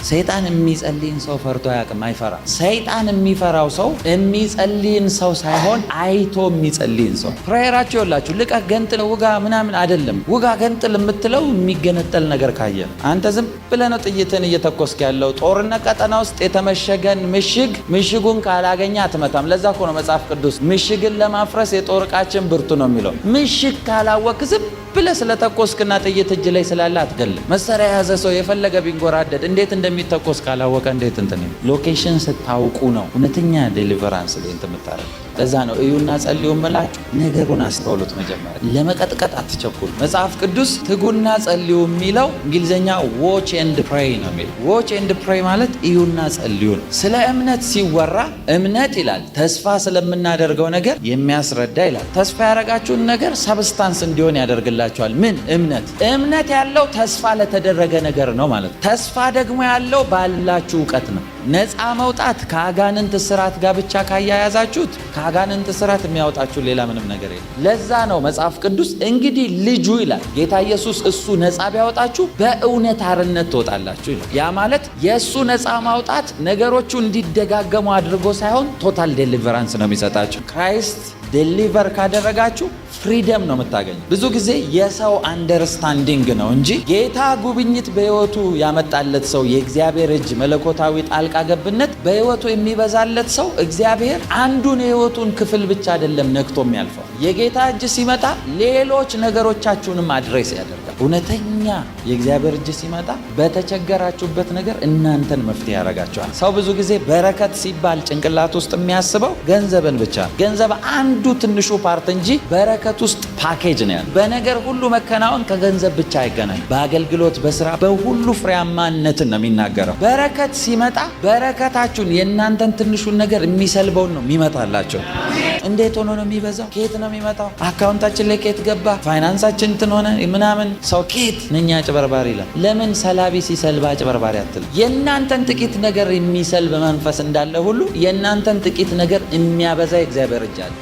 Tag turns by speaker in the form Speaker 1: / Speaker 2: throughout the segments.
Speaker 1: ሰይጣን የሚጸልይን ሰው ፈርቶ አያውቅም፣ አይፈራም። ሰይጣን የሚፈራው ሰው የሚጸልይን ሰው ሳይሆን አይቶ የሚጸልይን ሰው። ፕሬየራችሁ ይኸውላችሁ ልቀቅ፣ ገንጥል፣ ውጋ ምናምን አይደለም። ውጋ ገንጥል የምትለው የሚገነጠል ነገር ካየ አንተ ዝም ብለህ ነው ጥይትን እየተኮስክ ያለው። ጦርነት ቀጠና ውስጥ የተመሸገን ምሽጉን ካላገኘ አትመታም። ለዛ እኮ ነው መጽሐፍ ቅዱስ ምሽግን ለማፍረስ የጦር ዕቃችን ብርቱ ነው የሚለው። ምሽግ ካላወቅ ዝም ብለህ ስለተኮስክና ጥይት እጅ ላይ ስላለ አትገልም። መሳሪያ የያዘ ሰው የፈለገ ቢንጎራደድ እንዴት እንደሚተኮስ ካላወቀ እንዴት እንትን ሎኬሽን ስታውቁ ነው እውነተኛ ዴሊቨራንስ ላይ እንትን የምታረጉ። ለዛ ነው እዩና ጸልዩ እምላችሁ። ነገሩን አስተውሉት። መጀመሪያ ለመቀጥቀጥ አትቸኩሉ። መጽሐፍ ቅዱስ ትጉና ጸልዩ የሚለው እንግሊዝኛ ዎች ኤንድ ፕሬይ ነው የሚለው። ዎች ኤንድ ፕሬይ ማለት እዩና ጸልዩ ነው። ስለ እምነት ሲወራ እምነት ይላል ተስፋ ስለምናደርገው ነገር የሚያስረዳ ይላል። ተስፋ ያደረጋችሁን ነገር ሰብስታንስ እንዲሆን ያደርግላችኋል። ምን እምነት ያለው ተስፋ ለተደረገ ነገር ነው ማለት ነው። ተስፋ ደግሞ ያለው ባላችሁ እውቀት ነው። ነፃ መውጣት ከአጋንንት ስራት ጋር ብቻ ካያያዛችሁት ከአጋንንት ስራት የሚያወጣችሁ ሌላ ምንም ነገር የለም። ለዛ ነው መጽሐፍ ቅዱስ እንግዲህ ልጁ ይላል ጌታ ኢየሱስ እሱ ነፃ ቢያወጣችሁ በእውነት አርነት ትወጣላችሁ ይላል። ያ ማለት የእሱ ነፃ ማውጣት ነገሮቹ እንዲደጋገሙ አድርጎ ሳይሆን ቶታል ዴሊቨራንስ ነው የሚሰጣችሁ። ክራይስት ዴሊቨር ካደረጋችሁ ፍሪደም ነው የምታገኙ። ብዙ ጊዜ የሰው አንደርስታንዲንግ ነው እንጂ ጌታ ጉብኝት በህይወቱ ያመጣለት ሰው የእግዚአብሔር እጅ መለኮታዊ ጣልቃ ገብነት በህይወቱ የሚበዛለት ሰው እግዚአብሔር አንዱን የህይወቱን ክፍል ብቻ አይደለም ነክቶ የሚያልፈው። የጌታ እጅ ሲመጣ ሌሎች ነገሮቻችሁንም አድሬስ ያደርጋል። እውነተኛ የእግዚአብሔር እጅ ሲመጣ በተቸገራችሁበት ነገር እናንተን መፍትሄ ያደርጋችኋል። ሰው ብዙ ጊዜ በረከት ሲባል ጭንቅላት ውስጥ የሚያስበው ገንዘብን ብቻ። ገንዘብ አንዱ ትንሹ ፓርት እንጂ በረከት ውስጥ ፓኬጅ ነው ያለው። በነገር ሁሉ መከናወን ከገንዘብ ብቻ አይገናኝ። በአገልግሎት፣ በስራ፣ በሁሉ ፍሬያማነትን ነው የሚናገረው። በረከት ሲመጣ በረከታችሁን የእናንተን ትንሹን ነገር የሚሰልበውን ነው የሚመጣላቸው። እንዴት ሆኖ ነው የሚበዛው? ከየት ነው የሚመጣው? አካውንታችን ላይ ከየት ገባ? ፋይናንሳችን እንትን ሆነ ምናምን። ሰው ከየት ነኛ አጭበርባሪ ይላል። ለምን ሰላቢ ሲሰልባ አጭበርባሪ አትል? የእናንተን ጥቂት ነገር የሚሰልብ መንፈስ እንዳለ ሁሉ የእናንተን ጥቂት ነገር የሚያበዛ የእግዚአብሔር እጅ አለ።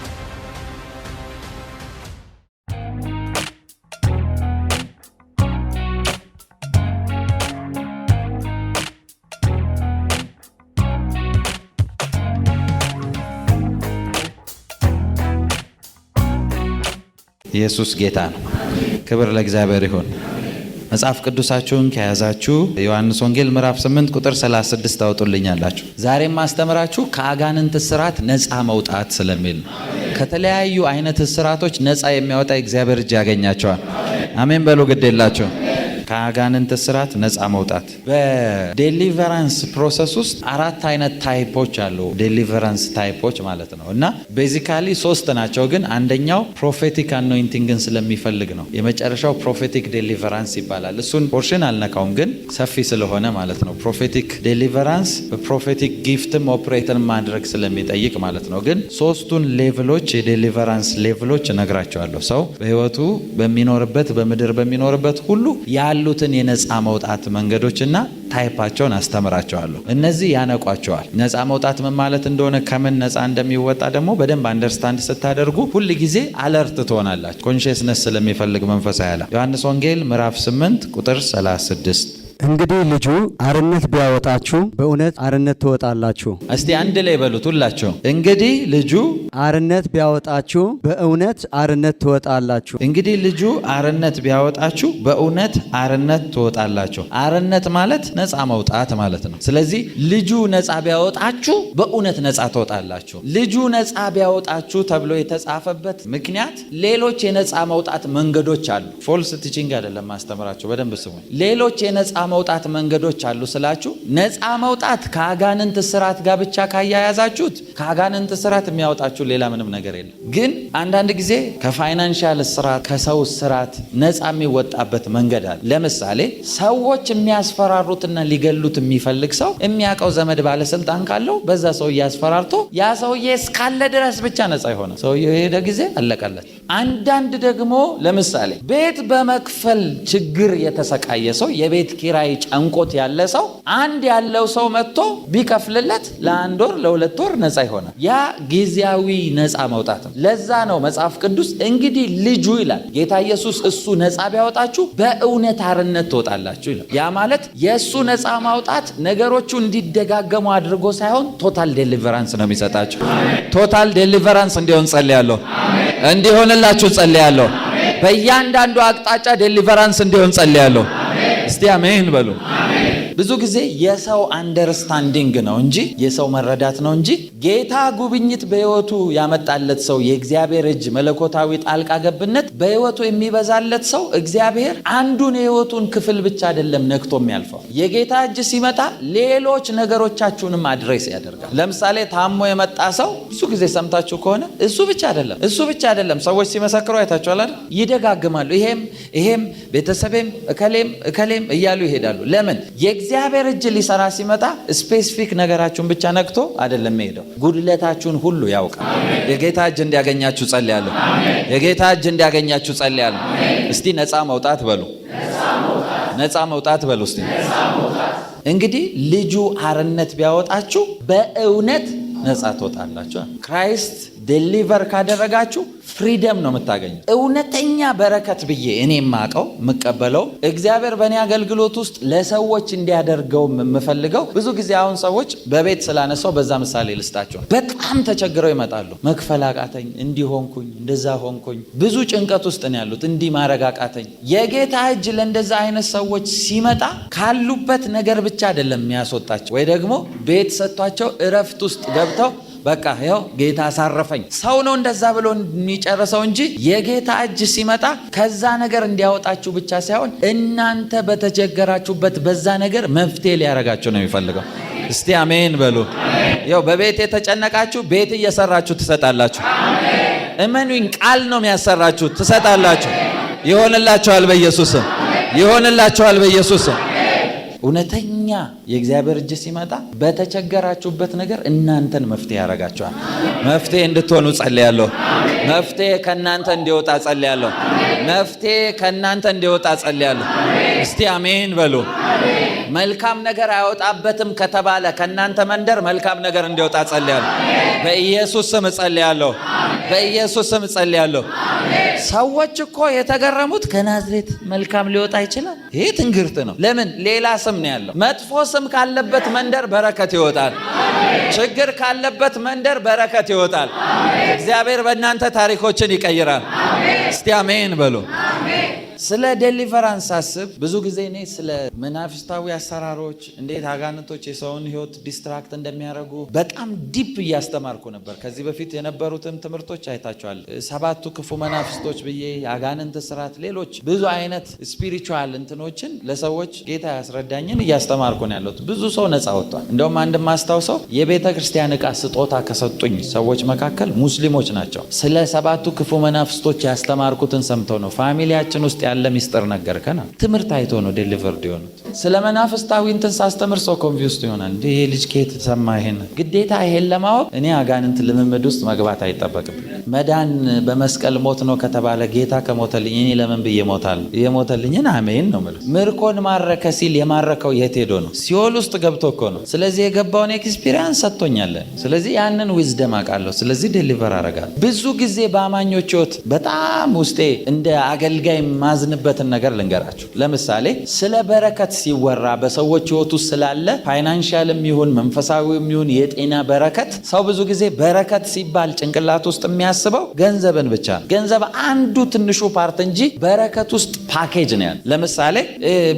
Speaker 1: ኢየሱስ ጌታ ነው። ክብር ለእግዚአብሔር ይሁን። መጽሐፍ ቅዱሳችሁን ከያዛችሁ ዮሐንስ ወንጌል ምዕራፍ 8 ቁጥር 36 ታወጡልኛላችሁ። ዛሬም ማስተምራችሁ ከአጋንንት እስራት ነፃ መውጣት ስለሚል ነው። ከተለያዩ አይነት እስራቶች ነፃ የሚያወጣ እግዚአብሔር እጅ ያገኛቸዋል። አሜን በሉ። ግድ የላቸው ከአጋንንት እስራት ነፃ መውጣት። በዴሊቨራንስ ፕሮሰስ ውስጥ 4 አይነት ታይፖች አሉ። ዴሊቨራንስ ታይፖች ማለት ነው። እና ቤዚካሊ 3 ናቸው። ግን አንደኛው ፕሮፌቲክ አኖይንቲንግን ስለሚፈልግ ነው። የመጨረሻው ፕሮፌቲክ ዴሊቨራንስ ይባላል። እሱን ፖርሽን አልነካውም፣ ግን ሰፊ ስለሆነ ማለት ነው። ፕሮፌቲክ ዴሊቨራንስ በፕሮፌቲክ ጊፍትም ኦፕሬትን ማድረግ ስለሚጠይቅ ማለት ነው። ግን 3ቱን ሌቭሎች የዴሊቨራንስ ሌቭሎች እነግራቸዋለሁ። ሰው በህይወቱ በሚኖርበት በምድር በሚኖርበት ሁሉ ያሉትን የነፃ መውጣት መንገዶችና ታይፓቸውን አስተምራቸዋለሁ። እነዚህ ያነቋቸዋል። ነፃ መውጣት ምን ማለት እንደሆነ ከምን ነፃ እንደሚወጣ ደግሞ በደንብ አንደርስታንድ ስታደርጉ ሁል ጊዜ አለርት ትሆናላችሁ። ኮንሽስነስ ስለሚፈልግ መንፈሳዊ ዓለም። ዮሐንስ ወንጌል ምዕራፍ 8 ቁጥር 36
Speaker 2: እንግዲህ ልጁ አርነት ቢያወጣችሁ በእውነት አርነት ትወጣላችሁ።
Speaker 1: እስቲ አንድ ላይ በሉት ሁላችሁ። እንግዲህ ልጁ
Speaker 2: አርነት ቢያወጣችሁ በእውነት አርነት ትወጣላችሁ።
Speaker 1: እንግዲህ ልጁ አርነት ቢያወጣችሁ በእውነት አርነት ትወጣላችሁ። አርነት ማለት ነፃ መውጣት ማለት ነው። ስለዚህ ልጁ ነፃ ቢያወጣችሁ በእውነት ነፃ ትወጣላችሁ። ልጁ ነፃ ቢያወጣችሁ ተብሎ የተጻፈበት ምክንያት ሌሎች የነፃ መውጣት መንገዶች አሉ። ፎልስ ቲቺንግ አይደለም ማስተምራችሁ፣ በደንብ ስሙ። ሌሎች የነፃ መውጣት መንገዶች አሉ ስላችሁ፣ ነፃ መውጣት ከአጋንንት ስራት ጋር ብቻ ካያያዛችሁት ከአጋንንት ስራት የሚያወጣችሁ ሌላ ምንም ነገር የለም። ግን አንዳንድ ጊዜ ከፋይናንሻል ስራት፣ ከሰው ስራት ነፃ የሚወጣበት መንገድ አለ። ለምሳሌ ሰዎች የሚያስፈራሩትና ሊገሉት የሚፈልግ ሰው የሚያውቀው ዘመድ ባለስልጣን ካለው በዛ ሰውዬ አስፈራርቶ ያ ሰውዬ እስካለ ድረስ ብቻ ነፃ የሆነ ሰውዬ የሄደ ጊዜ አለቀለት። አንዳንድ ደግሞ ለምሳሌ ቤት በመክፈል ችግር የተሰቃየ ሰው፣ የቤት ኪራይ ጨንቆት ያለ ሰው አንድ ያለው ሰው መጥቶ ቢከፍልለት ለ1 ወር ለ2 ወር ነፃ ይሆናል። ያ ጊዜያዊ ነፃ መውጣት ነው። ለዛ ነው መጽሐፍ ቅዱስ እንግዲህ ልጁ ይላል ጌታ ኢየሱስ እሱ ነፃ ቢያወጣችሁ በእውነት አርነት ትወጣላችሁ ይላል። ያ ማለት የእሱ ነፃ ማውጣት ነገሮቹ እንዲደጋገሙ አድርጎ ሳይሆን ቶታል ዴሊቨራንስ ነው የሚሰጣችሁ። ቶታል ዴሊቨራንስ እንዲሆን ጸልያለሁ። እንዲሆንላችሁ ጸልያለሁ። በእያንዳንዱ አቅጣጫ ዴሊቨራንስ እንዲሆን ጸልያለሁ። እስቲ አሜን በሉ። ብዙ ጊዜ የሰው አንደርስታንዲንግ ነው እንጂ የሰው መረዳት ነው እንጂ ጌታ ጉብኝት በሕይወቱ ያመጣለት ሰው የእግዚአብሔር እጅ መለኮታዊ ጣልቃ ገብነት በሕይወቱ የሚበዛለት ሰው እግዚአብሔር አንዱን የሕይወቱን ክፍል ብቻ አይደለም ነክቶ የሚያልፈው። የጌታ እጅ ሲመጣ ሌሎች ነገሮቻችሁንም አድሬስ ያደርጋል። ለምሳሌ ታሞ የመጣ ሰው ብዙ ጊዜ ሰምታችሁ ከሆነ እሱ ብቻ አይደለም ሰዎች ሲመሰክሩ አይታችኋል አይደል? ይደጋግማሉ። ይሄም ቤተሰቤም እከሌም እያሉ ይሄዳሉ። ለምን? የእግዚአብሔር እጅ ሊሰራ ሲመጣ ስፔሲፊክ ነገራችሁን ብቻ ነክቶ አይደለም የሚሄደው፣ ጉድለታችሁን ሁሉ ያውቃል። የጌታ እጅ እንዲያገኛችሁ ጸልያለሁ። የጌታ እጅ እንዲያገኛችሁ ጸልያለሁ። እስቲ ነፃ መውጣት በሉ። ነፃ መውጣት በሉ እስቲ። እንግዲህ ልጁ አርነት ቢያወጣችሁ በእውነት ነፃ ትወጣላችሁ። ክራይስት ዴሊቨር ካደረጋችሁ ፍሪደም ነው የምታገኙት። እውነተኛ በረከት ብዬ እኔ የማውቀው የምቀበለው እግዚአብሔር በእኔ አገልግሎት ውስጥ ለሰዎች እንዲያደርገው የምፈልገው ብዙ ጊዜ አሁን ሰዎች በቤት ስላነሳው በዛ ምሳሌ ልስጣቸው። በጣም ተቸግረው ይመጣሉ። መክፈል አቃተኝ፣ እንዲሆንኩኝ፣ እንደዛ ሆንኩኝ፣ ብዙ ጭንቀት ውስጥ ነው ያሉት፣ እንዲህ ማድረግ አቃተኝ። የጌታ እጅ ለእንደዛ አይነት ሰዎች ሲመጣ ካሉበት ነገር ብቻ አይደለም የሚያስወጣቸው፣ ወይ ደግሞ ቤት ሰጥቷቸው እረፍት ውስጥ ገብተው በቃ ይኸው ጌታ አሳረፈኝ። ሰው ነው እንደዛ ብሎ የሚጨርሰው እንጂ የጌታ እጅ ሲመጣ ከዛ ነገር እንዲያወጣችሁ ብቻ ሳይሆን እናንተ በተቸገራችሁበት በዛ ነገር መፍትሄ ሊያረጋችሁ ነው የሚፈልገው። እስቲ አሜን በሉ። ይኸው በቤት የተጨነቃችሁ ቤት እየሰራችሁ ትሰጣላችሁ። እመኑኝ፣ ቃል ነው የሚያሰራችሁ፣ ትሰጣላችሁ። ይሆንላችኋል በኢየሱስም፣ ይሆንላችኋል በኢየሱስም። እውነተኛ የእግዚአብሔር እጅ ሲመጣ በተቸገራችሁበት ነገር እናንተን መፍትሄ ያደርጋችኋል። መፍትሄ እንድትሆኑ ጸልያለሁ። መፍትሄ ከእናንተ እንዲወጣ ጸልያለሁ። መፍትሄ ከእናንተ እንዲወጣ ጸልያለሁ። እስቲ አሜን በሉ። መልካም ነገር አይወጣበትም ከተባለ ከእናንተ መንደር መልካም ነገር እንዲወጣ ጸልያለሁ። በኢየሱስ ስም ጸልያለሁ። በኢየሱስ ስም ጸልያለሁ። ሰዎች እኮ የተገረሙት ከናዝሬት መልካም ሊወጣ ይችላል? ይሄ ትንግርት ነው። ለምን? ሌላ ስም ነው ያለው። መጥፎ ስም ካለበት መንደር በረከት ይወጣል። ችግር ካለበት መንደር በረከት ይወጣል። እግዚአብሔር በእናንተ ታሪኮችን ይቀይራል። እስቲ አሜን በሉ። ስለ ዴሊቨራንስ ሳስብ ብዙ ጊዜ እኔ ስለ መናፍስታዊ አሰራሮች፣ እንዴት አጋንንቶች የሰውን ሕይወት ዲስትራክት እንደሚያደርጉ በጣም ዲፕ እያስተማርኩ ነበር። ከዚህ በፊት የነበሩትም ትምህርቶች አይታችኋል። 7ቱ ክፉ መናፍስቶች ብዬ የአጋንንት ስርዓት፣ ሌሎች ብዙ አይነት ስፒሪቹዋል እንትኖችን ለሰዎች ጌታ ያስረዳኝን እያስተማርኩ ነው ያለሁት። ብዙ ሰው ነፃ ወጥቷል። እንደውም አንድ ማስታውሰው የቤተ ክርስቲያን ዕቃ ስጦታ ከሰጡኝ ሰዎች መካከል ሙስሊሞች ናቸው። ስለ 7ቱ ክፉ መናፍስቶች ያስተማርኩትን ሰምተው ነው ፋሚሊያችን ውስጥ ያለ ሚስጥር ነገርከና ትምህርት አይቶ ነው ዴሊቨርድ የሆኑት። ስለ መናፍስታዊ እንትን ሳስተምር ሰው ኮንፊውስድ ይሆናል። እንዴ ይሄ ልጅ ከየት ሰማ? ይሄን ግዴታ ይሄን ለማወቅ እኔ አጋንንት ልምምድ ውስጥ መግባት አይጠበቅም። መዳን በመስቀል ሞት ነው ከተባለ ጌታ ከሞተልኝ እኔ ለምን ብዬ ሞታለሁ? የሞተልኝን አሜን ነው ማለት። ምርኮን ማረከ ሲል የማረከው የት ሄዶ ነው? ሲኦል ውስጥ ገብቶ እኮ ነው። ስለዚህ የገባውን ኤክስፒሪየንስ ሰጥቶኛል። ስለዚህ ያንን ዊዝደም አውቃለሁ። ስለዚህ ዴሊቨር አደርጋለሁ። ብዙ ጊዜ በአማኞች ሕይወት በጣም ውስጤ እንደ አገልጋይ ማዝንበትን ነገር ልንገራችሁ። ለምሳሌ ስለ በረከት ሲወራ በሰዎች ሕይወት ውስጥ ስላለ ፋይናንሻልም ይሁን መንፈሳዊም ይሁን የጤና በረከት፣ ሰው ብዙ ጊዜ በረከት ሲባል ጭንቅላት ውስጥ የሚያስበው ገንዘብን ብቻ ነው። ገንዘብ አንዱ ትንሹ ፓርት እንጂ በረከት ውስጥ ፓኬጅ ነው ያለ። ለምሳሌ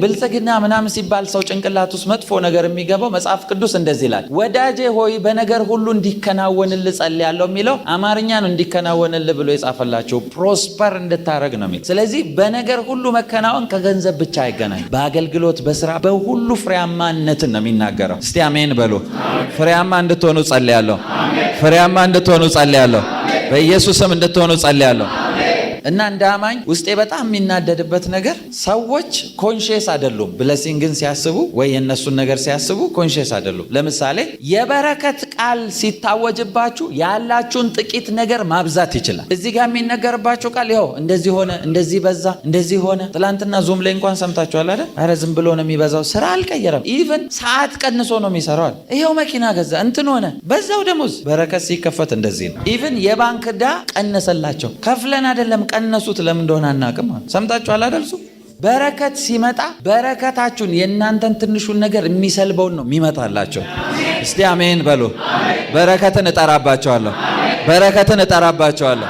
Speaker 1: ብልጽግና ምናምን ሲባል ሰው ጭንቅላት ውስጥ መጥፎ ነገር የሚገባው መጽሐፍ ቅዱስ እንደዚህ ይላል፣ ወዳጄ ሆይ በነገር ሁሉ እንዲከናወንልህ ጸልያለሁ የሚለው አማርኛ ነው። እንዲከናወንልህ ብሎ የጻፈላቸው ፕሮስፐር እንድታረግ ነው የሚል። ስለዚህ በነገር ሁሉ መከናወን ከገንዘብ ብቻ አይገናኝ። በአገልግሎት በስራ በሁሉ ፍሬያማነትን ነው የሚናገረው። እስቲ አሜን በሉ። ፍሬያማ እንድትሆኑ ጸልያለሁ። ፍሬያማ እንድትሆኑ ጸልያለሁ። በኢየሱስም እንድትሆኑ ጸልያለሁ። እና እንደ አማኝ ውስጤ በጣም የሚናደድበት ነገር ሰዎች ኮንሽስ አይደሉም። ብለሲንግን ሲያስቡ ወይ የእነሱን ነገር ሲያስቡ ኮንሽስ አይደሉም። ለምሳሌ የበረከት ቃል ሲታወጅባችሁ ያላችሁን ጥቂት ነገር ማብዛት ይችላል። እዚህ ጋር የሚነገርባችሁ ቃል ይኸው እንደዚህ ሆነ፣ እንደዚህ በዛ፣ እንደዚህ ሆነ። ትላንትና ዙም ላይ እንኳን ሰምታችኋል አይደል? አረ ዝም ብሎ ነው የሚበዛው፣ ስራ አልቀየረም፣ ኢቨን ሰዓት ቀንሶ ነው የሚሰራው። ይኸው መኪና ገዛ፣ እንትን ሆነ፣ በዛው ደሞዝ። በረከት ሲከፈት እንደዚህ ነው። ኢቨን የባንክ ዕዳ ቀነሰላቸው። ከፍለን አይደለም ቀነሱት። ለምን እንደሆነ አናውቅም። ሰምታችኋል አይደል? በረከት ሲመጣ በረከታችሁን የእናንተን ትንሹን ነገር የሚሰልበውን ነው የሚመጣላቸው። እስቲ አሜን በሉ። በረከትን እጠራባቸዋለሁ። በረከትን እጠራባቸዋለሁ።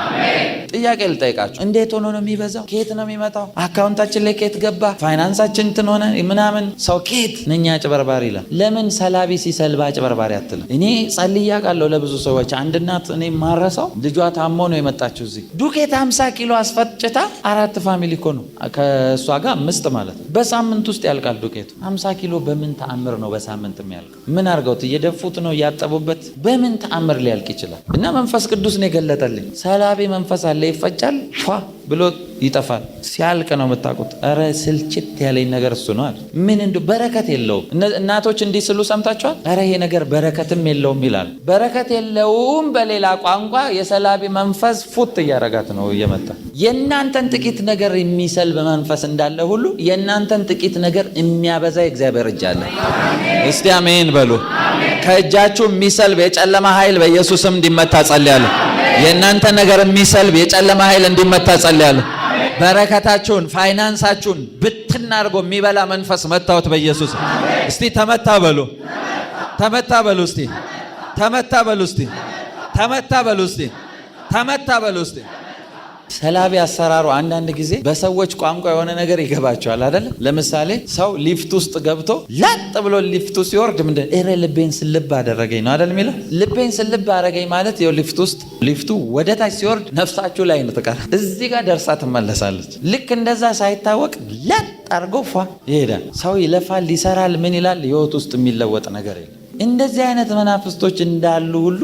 Speaker 1: ጥያቄ ልጠይቃችሁ፣ እንዴት ሆኖ ነው የሚበዛው? ከየት ነው የሚመጣው? አካውንታችን ላይ ከየት ገባ? ፋይናንሳችን እንትን ሆነ ምናምን። ሰው ከየት ነኛ አጭበርባሪ ይላል። ለምን ሰላቢ ሲሰልባ አጭበርባሪ አትልም? እኔ ጸልያ ቃለሁ ለብዙ ሰዎች። አንድ እናት እኔ ማረሰው ልጇ ታሞ ነው የመጣችው እዚህ። ዱቄት 50 ኪሎ አስፈጭታ 4 ፋሚሊ እኮ ነው ከእሷ ጋር 5 ማለት ነው። በሳምንት ውስጥ ያልቃል ዱቄቱ። 50 ኪሎ በምን ተአምር ነው በሳምንት የሚያልቅ? ምን አርገውት? እየደፉት ነው እያጠቡበት? በምን ተአምር ሊያልቅ ይችላል? እና መንፈስ ቅዱስ ነው የገለጠልኝ። ሰላቢ መንፈስ አለ፣ ይፈጫል፣ ፏ ብሎ ይጠፋል። ሲያልቅ ነው የምታውቁት። ኧረ ስልችት ያለኝ ነገር እሱ ነው አለ። ምን እንዱ በረከት የለውም። እናቶች እንዲህ ስሉ ሰምታችኋል? ኧረ ይሄ ነገር በረከትም የለውም ይላል። በረከት የለውም በሌላ ቋንቋ የሰላቢ መንፈስ ፉት እያረጋት ነው እየመጣ። የእናንተን ጥቂት ነገር የሚሰልብ መንፈስ እንዳለ ሁሉ የእናንተን ጥቂት ነገር የሚያበዛ የእግዚአብሔር እጅ አለ። እስቲ አሜን በሉ። ከእጃችሁ የሚሰልብ የጨለማ ኃይል በኢየሱስም እንዲመታ ጸልያለሁ። የእናንተ ነገር የሚሰልብ የጨለማ ኃይል እንዲመታ ጸልያለሁ። በረከታችሁን፣ ፋይናንሳችሁን ብትን አድርጎ የሚበላ መንፈስ መታወት በኢየሱስ። እስቲ ተመታ በሉ። ተመታ በሉ። እስቲ ተመታ በሉ። እስቲ ተመታ በሉ። እስቲ ተመታ በሉ። እስቲ ሰላቢ አሰራሩ አንዳንድ ጊዜ በሰዎች ቋንቋ የሆነ ነገር ይገባቸዋል አይደል? ለምሳሌ ሰው ሊፍት ውስጥ ገብቶ ላጥ ብሎ ሊፍቱ ሲወርድ ምንድን እረ ልቤን ስልብ አደረገኝ ነው አይደል የሚለው? ልቤን ስልብ አደረገኝ ማለት ይኸው ሊፍት ውስጥ ሊፍቱ ወደ ታች ሲወርድ ነፍሳችሁ ላይ ነው ትቀር፣ እዚህ ጋር ደርሳ ትመለሳለች። ልክ እንደዛ ሳይታወቅ ላጥ አድርጎ ፏ ይሄዳል። ሰው ይለፋል፣ ይሰራል፣ ምን ይላል፣ ህይወት ውስጥ የሚለወጥ ነገር የለም። እንደዚህ አይነት መናፍስቶች እንዳሉ ሁሉ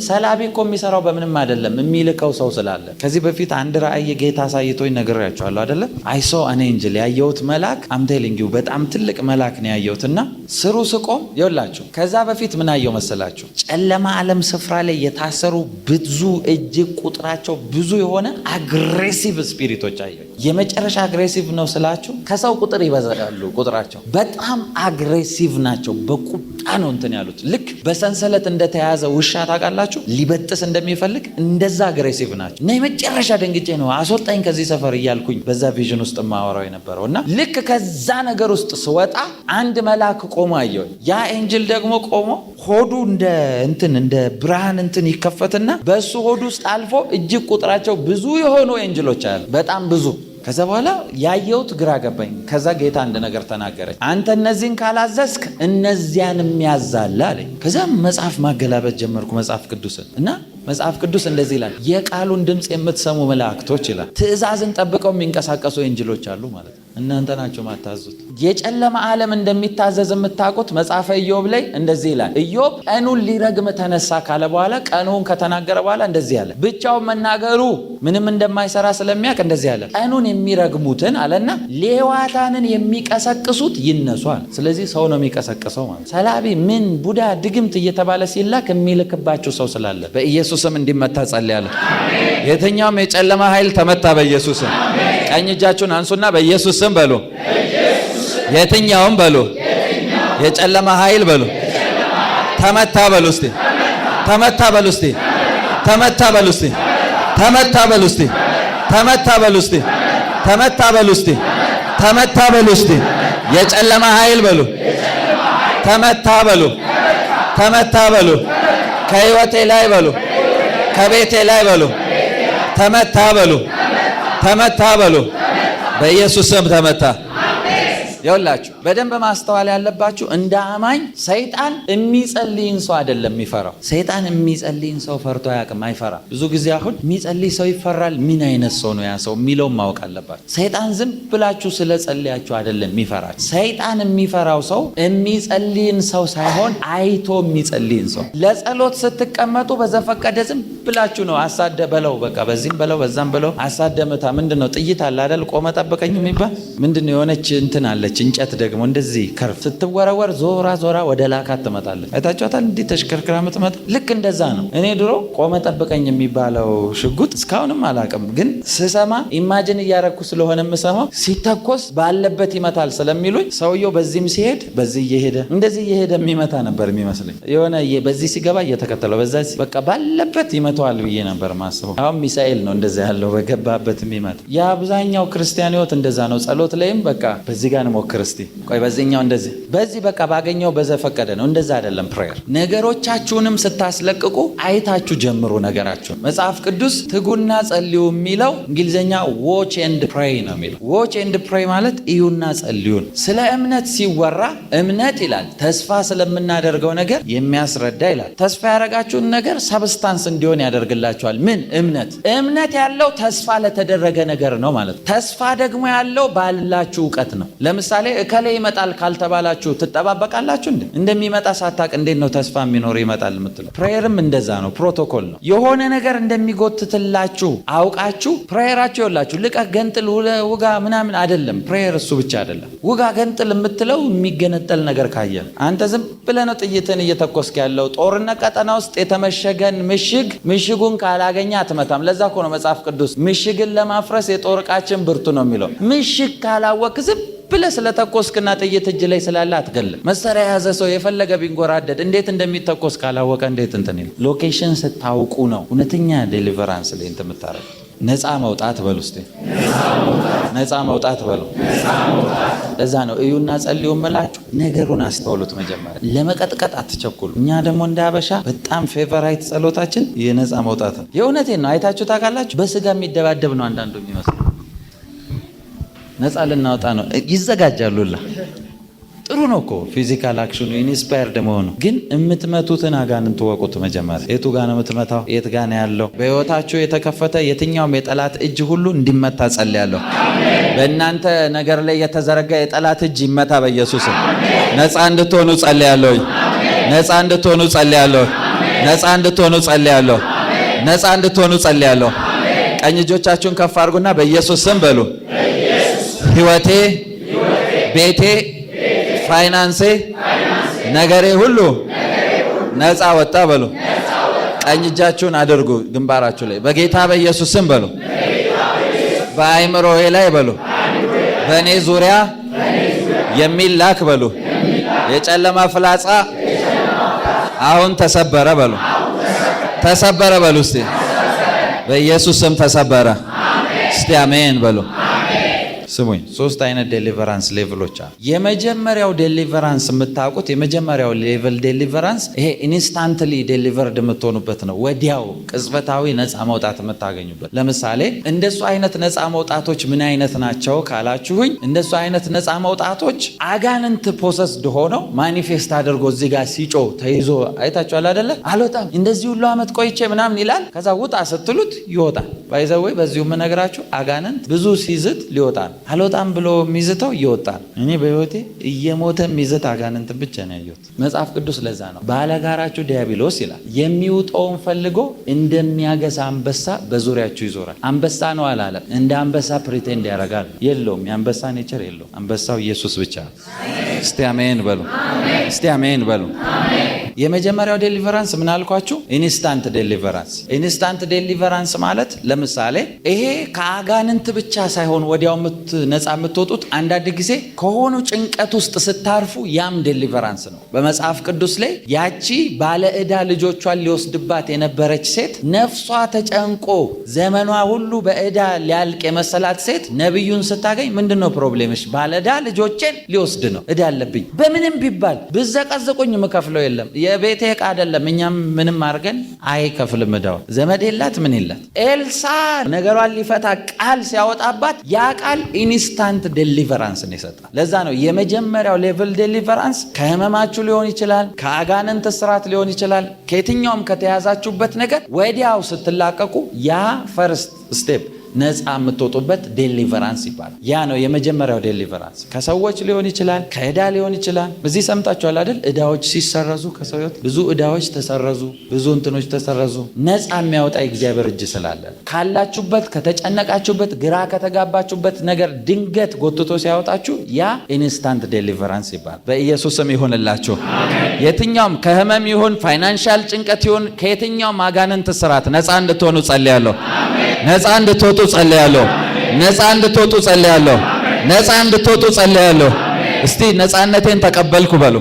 Speaker 1: ሰላቢ እኮ የሚሰራው በምንም አይደለም፣ የሚልከው ሰው ስላለ። ከዚህ በፊት አንድ ራእይ ጌታ አሳይቶኝ ነግሬያቸዋለሁ አይደለ? አይሶ እኔ እንጅል ያየሁት መልአክ አምቴሊንጊው በጣም ትልቅ መልአክ ነው ያየሁት። እና ስሩ ስቆም ይውላችሁ። ከዛ በፊት ምን አየው መሰላችሁ? ጨለማ ዓለም ስፍራ ላይ የታሰሩ ብዙ እጅግ ቁጥራቸው ብዙ የሆነ አግሬሲቭ ስፒሪቶች አየሁ። የመጨረሻ አግሬሲቭ ነው ስላችሁ ከሰው ቁጥር ይበዛሉ። ቁጥራቸው በጣም አግሬሲቭ ናቸው። በቁጣ ነው እንትን ያሉት። ልክ በሰንሰለት እንደተያዘ ውሻ ታውቃላችሁ፣ ሊበጥስ እንደሚፈልግ እንደዛ አግሬሲቭ ናቸው። እና የመጨረሻ ደንግጬ ነው አስወጣኝ ከዚህ ሰፈር እያልኩኝ በዛ ቪዥን ውስጥ ማወራው የነበረው። እና ልክ ከዛ ነገር ውስጥ ስወጣ አንድ መልአክ ቆሞ አየሁ። ያ ኤንጅል ደግሞ ቆሞ ሆዱ እንደ ብርሃን ይከፈትና በእሱ ሆዱ ውስጥ አልፎ እጅግ ቁጥራቸው ብዙ የሆኑ ኤንጅሎች አሉ፣ በጣም ብዙ። ከዛ በኋላ ያየሁት ግራ ገባኝ። ከዛ ጌታ አንድ ነገር ተናገረኝ። አንተ እነዚህን ካላዘዝክ እነዚያንም ያዛል አለኝ። ከዛ መጽሐፍ ማገላበጥ ጀመርኩ፣ መጽሐፍ ቅዱስን። እና መጽሐፍ ቅዱስ እንደዚህ ይላል፣ የቃሉን ድምፅ የምትሰሙ መላእክቶች ይላል። ትእዛዝን ጠብቀው የሚንቀሳቀሱ ኤንጅሎች አሉ ማለት ነው። እናንተ ናቸው ማታዙት። የጨለማ ዓለም እንደሚታዘዝ የምታውቁት መጽሐፈ ኢዮብ ላይ እንደዚህ ይላል። ኢዮብ ቀኑን ሊረግም ተነሳ ካለ በኋላ ቀኑን ከተናገረ በኋላ እንደዚህ አለ። ብቻውን መናገሩ ምንም እንደማይሰራ ስለሚያውቅ እንደዚህ አለ። ቀኑን የሚረግሙትን አለና ሌዋታንን የሚቀሰቅሱት ይነሷል። ስለዚህ ሰው ነው የሚቀሰቅሰው ማለት። ሰላቢ ምን ቡዳ ድግምት እየተባለ ሲላክ የሚልክባቸው ሰው ስላለ በኢየሱስም እንዲመታ ጸልያለሁ። የትኛውም የጨለማ ኃይል ተመታ በኢየሱስም። ቀኝ እጃችሁን አንሱና በኢየሱስ ስም በሉ። የትኛውም በሉ የጨለማ ኃይል በሉ ተመታ በሉ። እስቲ ተመታ በሉ። እስቲ ተመታ በሉ። እስቲ ተመታ በሉ። እስቲ ተመታ በሉ። እስቲ ተመታ በሉ። እስቲ ተመታ በሉ። እስቲ የጨለማ ኃይል በሉ ተመታ በሉ። ተመታ በሉ። ከህይወቴ ላይ በሉ ከቤቴ ላይ በሉ ተመታ በሉ። ተመታ በሉ። በኢየሱስ ስም ተመታ። ይኸውላችሁ በደንብ ማስተዋል ያለባችሁ እንደ አማኝ ሰይጣን የሚጸልይን ሰው አይደለም የሚፈራው። ሰይጣን የሚጸልይን ሰው ፈርቶ አያውቅም፣ አይፈራም። ብዙ ጊዜ አሁን የሚጸልይ ሰው ይፈራል። ምን አይነት ሰው ነው ያ ሰው የሚለውን ማወቅ አለባችሁ። ሰይጣን ዝም ብላችሁ ስለጸልያችሁ አይደለም የሚፈራል። ሰይጣን የሚፈራው ሰው የሚጸልይን ሰው ሳይሆን አይቶ የሚጸልይን ሰው። ለጸሎት ስትቀመጡ በዘፈቀደ ዝም ብላችሁ ነው አሳደ በለው በቃ በዚህም በለው በዛም በለው አሳደ መታ። ምንድነው ጥይት አለ አይደል? ቆመ ጠብቀኝ የሚባል ምንድነው? የሆነች እንትን አለች እንጨት ደግሞ እንደዚህ ከርፍ ስትወረወር ዞራ ዞራ ወደ ላካት ትመጣለች። አይታችኋታል? እንዲህ ተሽከርክራ ምትመጣ ልክ እንደዛ ነው። እኔ ድሮ ቆመ ጠብቀኝ የሚባለው ሽጉጥ እስካሁንም አላውቅም፣ ግን ስሰማ ኢማጂን እያረኩ ስለሆነ የምሰማው ሲተኮስ ባለበት ይመታል ስለሚሉኝ ሰውየው በዚህም ሲሄድ በዚህ እየሄደ እንደዚህ እየሄደ የሚመታ ነበር የሚመስለኝ። የሆነ በዚህ ሲገባ እየተከተለው በዛ በቃ ባለበት ይመታዋል ብዬ ነበር ማስበው። አሁን ሚሳኤል ነው እንደዛ ያለው በገባበት የሚመታ። የአብዛኛው ክርስቲያን ህይወት እንደዛ ነው። ጸሎት ላይም በቃ በዚህ ጋር እንሞክር እስቲ ቆይ በዚህኛው እንደዚህ በዚህ በቃ ባገኘው በዘፈቀደ ነው። እንደዛ አይደለም ፕሬየር። ነገሮቻችሁንም ስታስለቅቁ አይታችሁ ጀምሩ ነገራችሁን። መጽሐፍ ቅዱስ ትጉና ጸልዩ የሚለው እንግሊዝኛ ዎች ኤንድ ፕሬይ ነው የሚለው። ዎች ኤንድ ፕሬይ ማለት እዩና ጸልዩን። ስለ እምነት ሲወራ እምነት ይላል ተስፋ ስለምናደርገው ነገር የሚያስረዳ ይላል። ተስፋ ያደረጋችሁን ነገር ሰብስታንስ እንዲሆን ያደርግላችኋል። ምን እምነት ያለው ተስፋ ለተደረገ ነገር ነው ማለት። ተስፋ ደግሞ ያለው ባላችሁ እውቀት ነው። ለምሳሌ እከሌ ይመጣል ካልተባላችሁ ትጠባበቃላችሁ እንዴ? እንደሚመጣ ሳታቅ እንዴት ነው ተስፋ የሚኖር ይመጣል የምትለው? ፕሬየርም እንደዛ ነው፣ ፕሮቶኮል ነው። የሆነ ነገር እንደሚጎትትላችሁ አውቃችሁ ፕሬየራችሁ ይላችሁ ልቀቅ፣ ገንጥል፣ ውጋ ምናምን አይደለም። ፕሬየር እሱ ብቻ አይደለም። ውጋ ገንጥል የምትለው የሚገነጠል ነገር ካየ አንተ ዝም ብለህ ነው ጥይትን እየተኮስክ ያለው። ጦርነት ቀጠና ውስጥ የተመሸገን ምሽጉን ካላገኘ አትመታም። ለዛ እኮ ነው መጽሐፍ ቅዱስ ምሽግን ለማፍረስ የጦር ዕቃችን ብርቱ ነው የሚለው። ምሽግ ካላወቅ ዝም ብለህ ስለተኮስክና ጥይት እጅ ላይ ስላለ አትገልም። መሳሪያ የያዘ ሰው የፈለገ ቢንጎራደድ እንዴት እንደሚተኮስ ካላወቀ እንዴት እንትን ይላል። ሎኬሽን ስታውቁ ነው እውነተኛ ዴሊቨራንስ ላይ እንትን የምታረጉት። ነፃ መውጣት በሉ እስቲ፣ ነፃ መውጣት በሉ። ለዛ ነው እዩና ጸልዩ እምላችሁ። ነገሩን አስተውሉት መጀመሪያ፣ ለመቀጥቀጥ አትቸኩሉ። እኛ ደግሞ እንደ አበሻ በጣም ፌቨራይት ጸሎታችን የነፃ መውጣት ነው። የእውነቴን ነው። አይታችሁ ታውቃላችሁ? በስጋ የሚደባደብ ነው አንዳንዱ የሚመስለው። ነፃ ልናወጣ ነው ይዘጋጃሉላ። ጥሩ ነው እኮ ፊዚካል አክሽኑ ኢንስፓየርድ መሆኑ፣ ግን የምትመቱትን አጋንንት ወቁት መጀመሪያ። የቱ ጋ ነው የምትመታው? የት ጋ ነው ያለው? በሕይወታችሁ የተከፈተ የትኛውም የጠላት እጅ ሁሉ እንዲመታ ጸልያለሁ። በእናንተ ነገር ላይ የተዘረጋ የጠላት እጅ ይመታ በኢየሱስም። ነፃ እንድትሆኑ ጸልያለሁ። ነፃ እንድትሆኑ ጸልያለሁ። ነፃ እንድትሆኑ ጸልያለሁ። ነፃ እንድትሆኑ ጸልያለሁ። ቀኝ እጆቻችሁን ከፍ አድርጉና በኢየሱስ ስም በሉ። ሕይወቴ፣ ቤቴ፣ ፋይናንሴ፣ ነገሬ ሁሉ ነፃ ወጣ በሉ። ቀኝ እጃችሁን አድርጉ ግንባራችሁ ላይ በጌታ በኢየሱስ ስም በሉ። በአይምሮዬ ላይ በሉ። በእኔ ዙሪያ የሚላክ በሉ የጨለማ ፍላጻ አሁን ተሰበረ በሉ። ተሰበረ በሉ እስቲ። በኢየሱስ ስም ተሰበረ። እስቲ አሜን በሉ። ስሙኝ፣ 3 አይነት ዴሊቨራንስ ሌቭሎች አሉ። የመጀመሪያው ዴሊቨራንስ የምታውቁት የመጀመሪያው ሌቭል ዴሊቨራንስ ይሄ ኢንስታንትሊ ዴሊቨርድ የምትሆኑበት ነው። ወዲያው ቅጽበታዊ ነፃ መውጣት የምታገኙበት። ለምሳሌ እንደሱ አይነት ነፃ መውጣቶች ምን አይነት ናቸው ካላችሁኝ፣ እንደሱ አይነት ነፃ መውጣቶች አጋንንት ፖሰስድ ሆነው ማኒፌስት አድርጎ እዚህ ጋር ሲጮ ተይዞ አይታችኋል አይደለ? አልወጣም እንደዚህ ሁሉ አመት ቆይቼ ምናምን ይላል። ከዛ ውጣ ስትሉት ይወጣል። ባይዘወይ በዚሁ የምነግራችሁ አጋንንት ብዙ ሲዝት ሊወጣ ነው። አልወጣም ብሎ የሚዝተው ይወጣል። እኔ በህይወቴ እየሞተ የሚዝት አጋንንት ብቻ ነው ያየሁት። መጽሐፍ ቅዱስ ለዛ ነው ባለጋራችሁ ዲያብሎስ ይላል የሚውጠውን ፈልጎ እንደሚያገሳ አንበሳ በዙሪያችሁ ይዞራል። አንበሳ ነው አላለም። እንደ አንበሳ ፕሪቴንድ ያደርጋል። የለውም፣ የአንበሳ ኔቸር የለውም። አንበሳው ኢየሱስ ብቻ። እስቲ አሜን በሉ። እስቲ አሜን በሉ። የመጀመሪያው ዴሊቨራንስ ምን አልኳችሁ? ኢንስታንት ዴሊቨራንስ። ኢንስታንት ዴሊቨራንስ ማለት ለምሳሌ ይሄ ከአጋንንት ብቻ ሳይሆን ወዲያው ነፃ የምትወጡት አንዳንድ ጊዜ ከሆኑ ጭንቀት ውስጥ ስታርፉ ያም ዴሊቨራንስ ነው። በመጽሐፍ ቅዱስ ላይ ያቺ ባለ ዕዳ ልጆቿን ሊወስድባት የነበረች ሴት ነፍሷ ተጨንቆ ዘመኗ ሁሉ በዕዳ ሊያልቅ የመሰላት ሴት ነቢዩን ስታገኝ ምንድነው ፕሮብሌምሽ? ባለ ዕዳ ልጆቼን ሊወስድ ነው፣ ዕዳ አለብኝ። በምንም ቢባል ብዘቀዝቁኝ የምከፍለው የለም፣ የቤቴ ዕቃ አይደለም። እኛም ምንም አድርገን አይከፍልም ዕዳውን። ዘመድ የላት ምን የላት። ኤልሳ ነገሯን ሊፈታ ቃል ሲያወጣባት ያ ቃል ኢንስታንት ዴሊቨራንስን ይሰጣል። ለዛ ነው የመጀመሪያው ሌቭል ዴሊቨራንስ ከህመማችሁ ሊሆን ይችላል፣ ከአጋንንት እስራት ሊሆን ይችላል፣ ከየትኛውም ከተያዛችሁበት ነገር ወዲያው ስትላቀቁ ያ ፈርስት ስቴፕ ነፃ የምትወጡበት ዴሊቨራንስ ይባላል። ያ ነው የመጀመሪያው ዴሊቨራንስ። ከሰዎች ሊሆን ይችላል፣ ከዕዳ ሊሆን ይችላል። እዚህ ሰምታችኋል አይደል? ዕዳዎች ሲሰረዙ ከሰው ሕይወት ብዙ ዕዳዎች ተሰረዙ፣ ብዙ እንትኖች ተሰረዙ። ነፃ የሚያወጣ የእግዚአብሔር እጅ ስላለ ካላችሁበት፣ ከተጨነቃችሁበት፣ ግራ ከተጋባችሁበት ነገር ድንገት ጎትቶ ሲያወጣችሁ ያ ኢንስታንት ዴሊቨራንስ ይባላል። በኢየሱስ ስም ይሁንላችሁ። የትኛውም ከህመም ይሁን ፋይናንሻል ጭንቀት ይሁን ከየትኛውም አጋንንት ስራት ነፃ እንድትሆኑ ጸልያለሁ። ነፃ እንድትወጡ ጸልያለሁ። ነፃ እንድትወጡ ጸልያለሁ። ነፃ እንድትወጡ ጸልያለሁ። እስቲ ነፃነቴን ተቀበልኩ በሉ።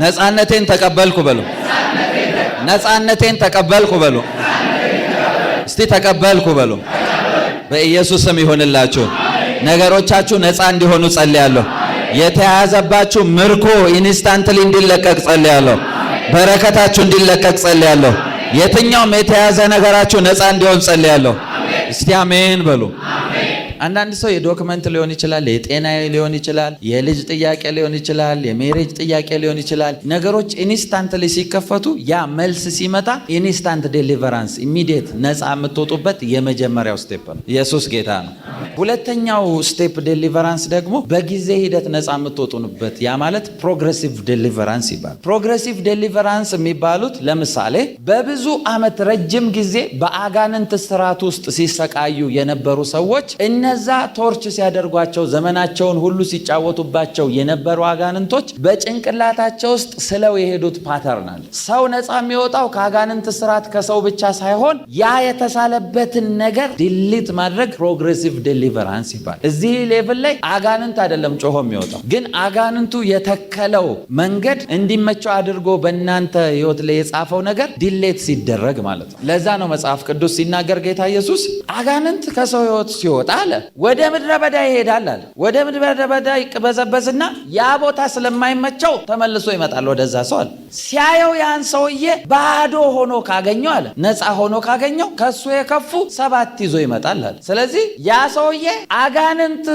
Speaker 1: ነፃነቴን ተቀበልኩ በሉ። ነፃነቴን ተቀበልኩ በሉ። እስቲ ተቀበልኩ በሉ። በኢየሱስ ስም ይሁንላችሁ። ነገሮቻችሁ ነፃ እንዲሆኑ ጸልያለሁ። የተያዘባችሁ ምርኮ ኢንስታንትሊ እንዲለቀቅ ጸልያለሁ። በረከታችሁ እንዲለቀቅ ጸልያለሁ። የትኛውም የተያዘ ነገራችሁ ነፃ እንዲሆን ጸልያለሁ። እስቲ አሜን በሉ። አንዳንድ ሰው የዶክመንት ሊሆን ይችላል፣ የጤና ሊሆን ይችላል፣ የልጅ ጥያቄ ሊሆን ይችላል፣ የሜሬጅ ጥያቄ ሊሆን ይችላል። ነገሮች ኢንስታንትሊ ሲከፈቱ ያ መልስ ሲመጣ ኢንስታንት ዴሊቨራንስ ኢሚዲየት ነፃ የምትወጡበት የመጀመሪያው ስቴፕ ነው። ኢየሱስ ጌታ ነው። ሁለተኛው ስቴፕ ዴሊቨራንስ ደግሞ በጊዜ ሂደት ነፃ የምትወጡበት ያ ማለት ፕሮግሬሲቭ ዴሊቨራንስ ይባላል። ፕሮግሬሲቭ ዴሊቨራንስ የሚባሉት ለምሳሌ በብዙ ዓመት ረጅም ጊዜ በአጋንንት ስርዓት ውስጥ ሲሰቃዩ የነበሩ ሰዎች እነዛ ቶርች ሲያደርጓቸው ዘመናቸውን ሁሉ ሲጫወቱባቸው የነበሩ አጋንንቶች በጭንቅላታቸው ውስጥ ስለው የሄዱት ፓተርን አለ። ሰው ነፃ የሚወጣው ከአጋንንት ስርዓት ከሰው ብቻ ሳይሆን ያ የተሳለበትን ነገር ዲሊት ማድረግ ፕሮግሬሲቭ ዴሊቨራንስ ይባላል። እዚህ ሌቭል ላይ አጋንንት አይደለም ጮሆ የሚወጣው፣ ግን አጋንንቱ የተከለው መንገድ እንዲመቸው አድርጎ በእናንተ ህይወት ላይ የጻፈው ነገር ዲሌት ሲደረግ ማለት ነው። ለዛ ነው መጽሐፍ ቅዱስ ሲናገር ጌታ ኢየሱስ አጋንንት ከሰው ህይወት ሲወጣ አለ ወደ ምድረ በዳ ይሄዳል አለ። ወደ ምድረ በዳ ይቅበዘበዝና ያ ቦታ ስለማይመቸው ተመልሶ ይመጣል ወደዛ ሰው አለ። ሲያየው ያን ሰውዬ ባዶ ሆኖ ካገኘው አለ ነፃ ሆኖ ካገኘው ከሱ የከፉ 7 ይዞ ይመጣል አለ። ስለዚህ ያ ሰውዬ አጋንንት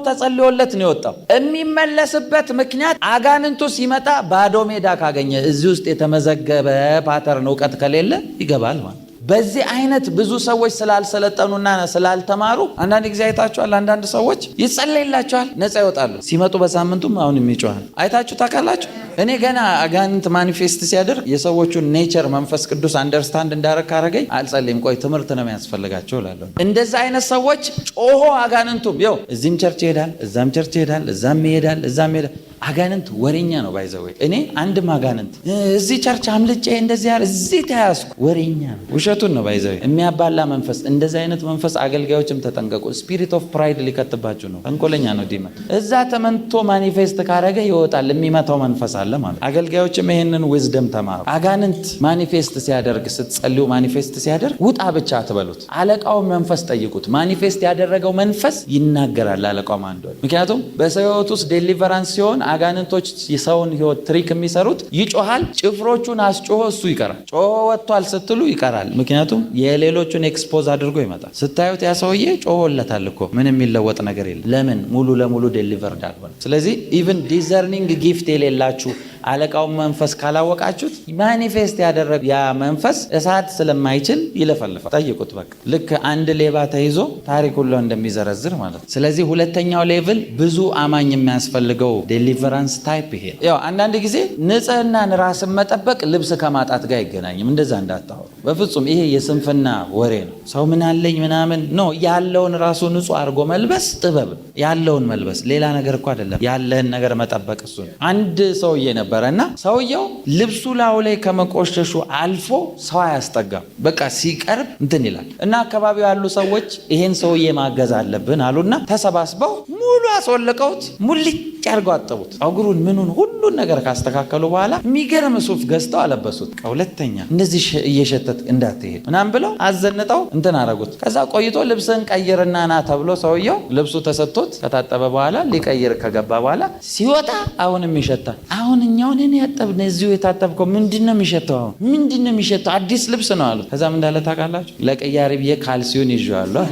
Speaker 1: ተጸልዮለት ነው የወጣው። የሚመለስበት ምክንያት አጋንንቱ ሲመጣ ባዶ ሜዳ ካገኘ እዚህ ውስጥ የተመዘገበ ፓተርን እውቀት ከሌለ ይገባል ማለት። በዚህ አይነት ብዙ ሰዎች ስላልሰለጠኑና ስላልተማሩ አንዳንድ ጊዜ አይታችኋል። አንዳንድ ሰዎች ይጸለይላቸዋል፣ ነፃ ይወጣሉ። ሲመጡ በሳምንቱም አሁንም ይጮሃል። አይታችሁ ታውቃላችሁ? እኔ ገና አጋንንት ማኒፌስት ሲያደርግ የሰዎቹን ኔቸር መንፈስ ቅዱስ አንደርስታንድ እንዳረግ ካረገኝ አልጸልይም። ቆይ ትምህርት ነው የሚያስፈልጋቸው እላለሁ። እንደዛ አይነት ሰዎች ጮሆ አጋንንቱም ይኸው እዚህም ቸርች ይሄዳል፣ እዛም ቸርች ይሄዳል፣ እዛም ይሄዳል፣ እዛም ይሄዳል። አጋንንት ወሬኛ ነው ባይዘው። እኔ አንድም አጋንንት እዚህ ቸርች አምልጬ እንደዚህ ያለ እዚህ ተያዝኩ ወሬኛ ነው፣ ውሸቱን ነው ባይዘው። የሚያባላ መንፈስ፣ እንደዚህ አይነት መንፈስ አገልጋዮችም ተጠንቀቁ። ስፒሪት ኦፍ ፕራይድ ሊከትባችሁ ነው። ተንኮለኛ ነው ዲመን። እዛ ተመንቶ ማኒፌስት ካረገ ይወጣል። የሚመታው መንፈስ አለ ማለት። አገልጋዮችም ይሄንን ዊዝደም ተማሩ። አጋንንት ማኒፌስት ሲያደርግ ስትጸልዩ ማኒፌስት ሲያደርግ ውጣ ብቻ አትበሉት። አለቃው መንፈስ ጠይቁት። ማኒፌስት ያደረገው መንፈስ ይናገራል አለቃው ማን እንደሆነ። ምክንያቱም በሰው ህይወት ውስጥ ዴሊቨራንስ ሲሆን አጋንንቶች የሰውን ህይወት ትሪክ የሚሰሩት ይጮሃል። ጭፍሮቹን አስጮሆ እሱ ይቀራል። ጮሆ ወጥቷል ስትሉ ይቀራል። ምክንያቱም የሌሎቹን ኤክስፖዝ አድርጎ ይመጣል። ስታዩት ያ ሰውዬ ጮሆለታል እኮ ምንም የሚለወጥ ነገር የለም። ለምን? ሙሉ ለሙሉ ዴሊቨርድ አልሆነ። ስለዚህ ኢቭን ዲዘርኒንግ ጊፍት የሌላችሁ አለቃውን መንፈስ ካላወቃችሁት ማኒፌስት ያደረገ ያ መንፈስ እሳት ስለማይችል ይለፈልፋል። ጠይቁት። በቃ ልክ አንድ ሌባ ተይዞ ታሪክ ሁሉ እንደሚዘረዝር ማለት ነው። ስለዚህ ሁለተኛው ሌቭል ብዙ አማኝ የሚያስፈልገው ዴሊቨራንስ ታይፕ ይሄ። ያው አንዳንድ ጊዜ ንጽህናን ራስን መጠበቅ ልብስ ከማጣት ጋር አይገናኝም። እንደዛ እንዳታወሩ በፍጹም። ይሄ የስንፍና ወሬ ነው። ሰው ምን አለኝ ምናምን ነው። ያለውን ራሱ ንጹህ አድርጎ መልበስ ጥበብ ነው። ያለውን መልበስ ሌላ ነገር እኮ አይደለም። ያለህን ነገር መጠበቅ እሱ ነው። አንድ ሰውዬ ነበር እና ሰውየው ልብሱ ላዩ ላይ ከመቆሸሹ አልፎ ሰው አያስጠጋም። በቃ ሲቀርብ እንትን ይላል እና አካባቢው ያሉ ሰዎች ይሄን ሰውዬ ማገዝ አለብን አሉና ተሰባስበው ሙሉ አስወልቀውት ሙልጭ አድርገው አጠቡት። ፀጉሩን ምኑን ሁሉን ነገር ካስተካከሉ በኋላ የሚገርም ሱፍ ገዝተው አለበሱት። ሁለተኛ እንደዚህ እየሸተት እንዳትሄድ ምናምን ብለው አዘንጠው እንትን አረጉት። ከዛ ቆይቶ ልብስን ቀይርና ና ተብሎ ሰውየው ልብሱ ተሰጥቶት ከታጠበ በኋላ ሊቀይር ከገባ በኋላ ሲወጣ አሁንም ይሸታል። አሁን እኛውን ያጠብነ እዚሁ የታጠብከው ምንድነው የሚሸተው? አሁን ምንድነው የሚሸተው? አዲስ ልብስ ነው አሉት። ከዛም እንዳለ ታውቃላችሁ? ለቀያሪ ብዬ ካልሲውን ይዤዋለሁ።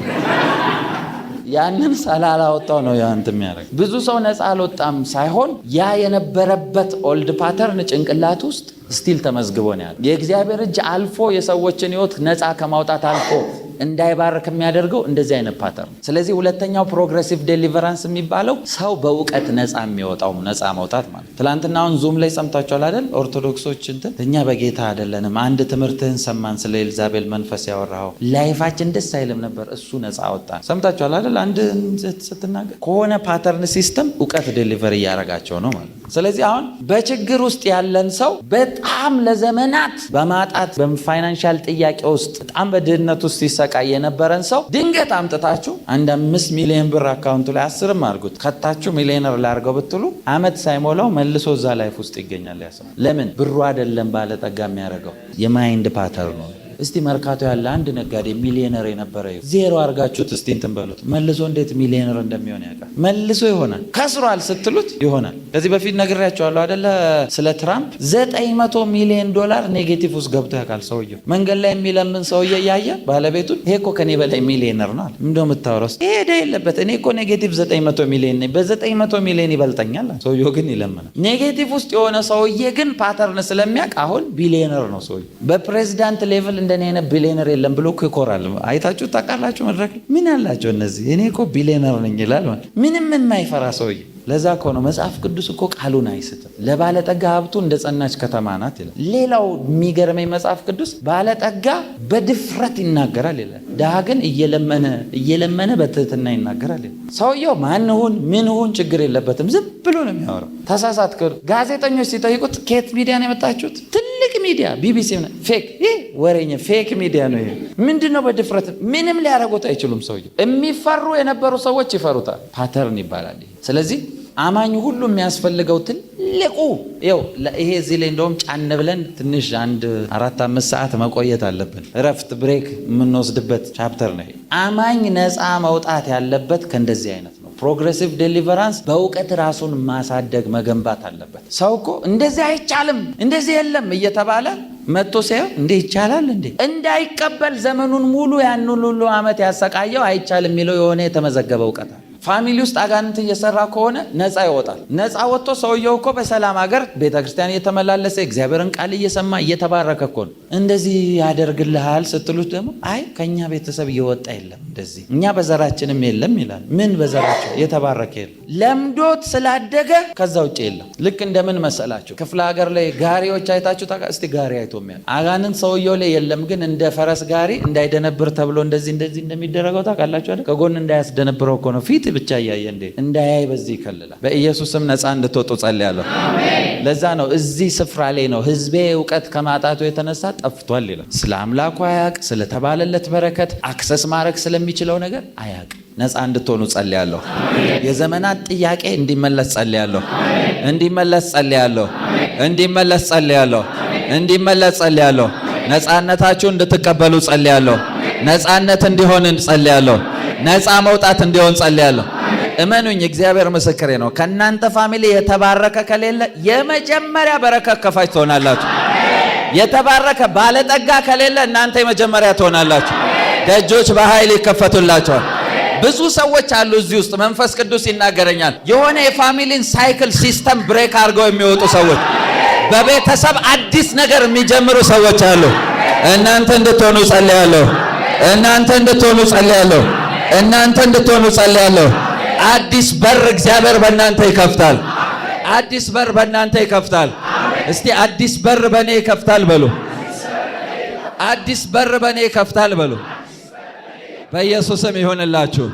Speaker 1: ያንን ሳላላወጣው ነው ያንተ የሚያደርግ። ብዙ ሰው ነፃ አልወጣም ሳይሆን ያ የነበረበት ኦልድ ፓተርን ጭንቅላት ውስጥ ስቲል ተመዝግቦ ነው ያለው። የእግዚአብሔር እጅ አልፎ የሰዎችን ህይወት ነፃ ከማውጣት አልፎ እንዳይባርክ የሚያደርገው እንደዚህ አይነት ፓተርን። ስለዚህ ሁለተኛው ፕሮግሬሲቭ ዴሊቨራንስ የሚባለው ሰው በእውቀት ነፃ የሚወጣው ነፃ መውጣት ማለት። ትናንትናውን ዙም ላይ ሰምታችኋል አይደል? ኦርቶዶክሶች እኛ በጌታ አይደለንም፣ አንድ ትምህርትህን ሰማን ስለ ኤልዛቤል መንፈስ ያወራው ላይፋችን ደስ አይልም ነበር፣ እሱ ነፃ ወጣን። ሰምታችኋል አይደል? አንድ ስትናገር ከሆነ ፓተርን ሲስተም እውቀት ዴሊቨር እያደረጋቸው ነው ማለት። ስለዚህ አሁን በችግር ውስጥ ያለን ሰው በጣም ለዘመናት በማጣት በፋይናንሻል ጥያቄ ውስጥ በጣም በድህነት ውስጥ ሲሰቃይ የነበረን ሰው ድንገት አምጥታችሁ አንድ 5 ሚሊዮን ብር አካውንቱ ላይ 10ም አድርጉት ከታችሁ ሚሊዮነር ላድርገው ብትሉ አመት ሳይሞላው መልሶ እዛ ላይፍ ውስጥ ይገኛል። ያሰው ለምን? ብሩ አይደለም ባለጠጋ የሚያደርገው የማይንድ ፓተርን ነው። እስቲ መርካቶ ያለ አንድ ነጋዴ ሚሊዮነር የነበረ ዜሮ አድርጋችሁት እስቲ እንትን በሉት መልሶ እንዴት ሚሊዮነር እንደሚሆን ያውቃል። መልሶ ይሆናል። ከስሯል ስትሉት ይሆናል። ከዚህ በፊት ነግሬያቸዋለሁ አይደለ? ስለ ትራምፕ $900 ሚሊዮን ኔጌቲቭ ውስጥ ገብቶ ያውቃል ሰውየው። መንገድ ላይ የሚለምን ሰውዬ እያየ ባለቤቱን ይሄ እኮ ከኔ በላይ ሚሊዮነር ነው አለ። እንደው የምታወራው ይሄ ሄደ የለበት እኔ እኮ ኔጌቲቭ 900 ሚሊዮን ነኝ፣ በ900 ሚሊዮን ይበልጠኛል። ሰውየው ግን ይለምናል። ኔጌቲቭ ውስጥ የሆነ ሰውዬ ግን ፓተርን ስለሚያውቅ አሁን ቢሊዮነር ነው ሰውየው። በፕሬዚዳንት ሌቭል እንደኔ አይነት ቢሊዮነር የለም ብሎ ይኮራል። አይታችሁ ታውቃላችሁ? መድረክ ምን ያላቸው እነዚህ እኔ እኮ ቢሊዮነር ነኝ ይላል። ምንም የማይፈራ ሰውዬ። ለዛ እኮ ነው መጽሐፍ ቅዱስ እኮ ቃሉን አይስትም። ለባለጠጋ ሀብቱ እንደ ጸናች ከተማ ናት ይላል። ሌላው የሚገርመኝ መጽሐፍ ቅዱስ ባለጠጋ በድፍረት ይናገራል ይላል። ድሃ ግን እየለመነ በትህትና ይናገራል ይላል። ሰውየው ማንሁን ምንሁን ችግር የለበትም፣ ዝም ብሎ ነው የሚያወራው። ተሳሳትክ። ጋዜጠኞች ሲጠይቁት ከየት ሚዲያ ነው የመጣችሁት? ትልቅ ሚዲያ ቢቢሲ። ፌክ ወሬኛ ፌክ ሚዲያ ነው ይሄ። ምንድነው? በድፍረት ምንም ሊያደርጉት አይችሉም። ሰውየው የሚፈሩ የነበሩ ሰዎች ይፈሩታል። ፓተርን ይባላል። ስለዚህ አማኝ ሁሉ የሚያስፈልገው ትልቁ ይሄ እዚህ ላይ እንደውም ጫን ብለን ትንሽ 4-5 ሰዓት መቆየት አለብን። እረፍት ብሬክ የምንወስድበት ቻፕተር ነው። አማኝ ነፃ መውጣት ያለበት ከእንደዚህ አይነት ነው። ፕሮግሬሲቭ ዴሊቨራንስ በእውቀት ራሱን ማሳደግ መገንባት አለበት። ሰው እኮ እንደዚህ አይቻልም እንደዚህ የለም እየተባለ መጥቶ ሳይሆን እንዴ ይቻላል እንዴ እንዳይቀበል ዘመኑን ሙሉ ያን ሁሉ ዓመት ያሰቃየው አይቻልም የሚለው የሆነ የተመዘገበ እውቀት ፋሚሊ ውስጥ አጋንንት እየሰራ ከሆነ ነፃ ይወጣል። ነፃ ወጥቶ ሰውየው እኮ በሰላም ሀገር ቤተክርስቲያን እየተመላለሰ እግዚአብሔርን ቃል እየሰማ እየተባረከ እኮ ነው። እንደዚህ ያደርግልሃል ስትሉት ደግሞ አይ ከኛ ቤተሰብ እየወጣ የለም እንደዚህ እኛ በዘራችንም የለም ይላል። ምን በዘራቸው የተባረከ የለም። ለምዶት ስላደገ ከዛ ውጭ የለም። ልክ እንደምን መሰላችሁ? ክፍለ ሀገር ላይ ጋሪዎች አይታችሁ እስቲ ጋሪ አይቶ የሚያል አጋንንት ሰውየው ላይ የለም፣ ግን እንደ ፈረስ ጋሪ እንዳይደነብር ተብሎ እንደዚህ እንደሚደረገው ታውቃላችሁ አይደል? ከጎን እንዳያስደነብረው እኮ ነው ፊት ብቻ እያየ እንዴ እንዳያይ በዚህ ይከልላል። በኢየሱስም ነፃ እንድትወጡ ጸልያለሁ። ለዛ ነው እዚህ ስፍራ ላይ ነው ህዝቤ እውቀት ከማጣቱ የተነሳ ጠፍቷል ይላል። ስለ አምላኩ አያቅ፣ ስለተባለለት በረከት አክሰስ ማድረግ ስለሚችለው ነገር አያቅ። ነፃ እንድትሆኑ ጸልያለሁ። የዘመናት ጥያቄ እንዲመለስ ጸልያለሁ። እንዲመለስ ጸልያለሁ። እንዲመለስ ጸልያለሁ። እንዲመለስ ጸልያለሁ። ነፃነታችሁ እንድትቀበሉ ጸልያለሁ። ነፃነት እንዲሆን ጸልያለሁ። ነፃ መውጣት እንዲሆን ጸልያለሁ። እመኑኝ፣ እግዚአብሔር ምስክሬ ነው። ከእናንተ ፋሚሊ የተባረከ ከሌለ የመጀመሪያ በረከት ከፋች ትሆናላችሁ። የተባረከ ባለጠጋ ከሌለ እናንተ የመጀመሪያ ትሆናላችሁ። ደጆች በኃይል ይከፈቱላቸዋል። ብዙ ሰዎች አሉ እዚህ ውስጥ መንፈስ ቅዱስ ይናገረኛል። የሆነ የፋሚሊን ሳይክል ሲስተም ብሬክ አድርገው የሚወጡ ሰዎች፣ በቤተሰብ አዲስ ነገር የሚጀምሩ ሰዎች አሉ። እናንተ እንድትሆኑ ጸልያለሁ። እናንተ እንድትሆኑ ጸልያለሁ። እናንተ እንድትሆኑ ጸልያለሁ። አዲስ በር እግዚአብሔር በእናንተ ይከፍታል። አዲስ በር በእናንተ ይከፍታል። እስቲ አዲስ በር በእኔ ይከፍታል በሉ። አዲስ በር በእኔ ይከፍታል በሉ። በኢየሱስም ይሁንላችሁ።